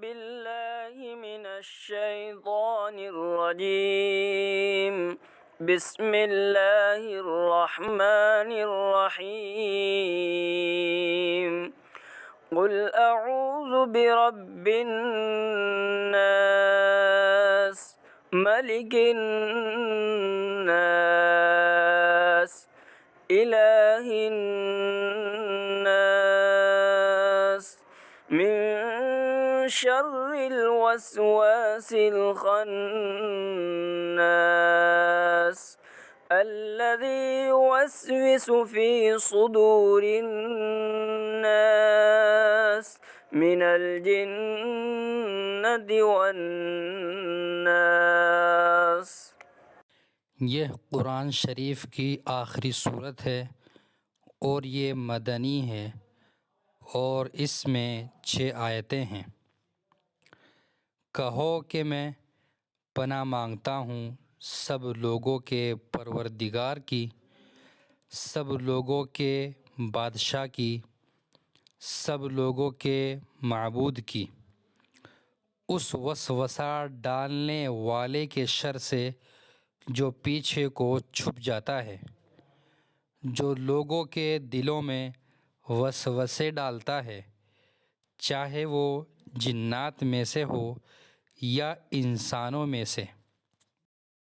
بالله من الشيطان الرجيم بسم الله الرحمن الرحيم قل أعوذ برب الناس ملك الناس إله الناس من شر الوسواس الخناس الذي يوسوس في صدور الناس من الجنة والناس। यह कुरान शरीफ की आखिरी सूरत है और ये मदनी है और इसमें 6 आयतें हैं। कहो कि मैं पनाह मांगता हूँ सब लोगों के परवरदिगार की, सब लोगों के बादशाह की, सब लोगों के माबूद की, उस वसवसा डालने वाले के शर से जो पीछे को छुप जाता है, जो लोगों के दिलों में वसवसे डालता है, चाहे वो जिन्नात में से हो या इंसानों में से।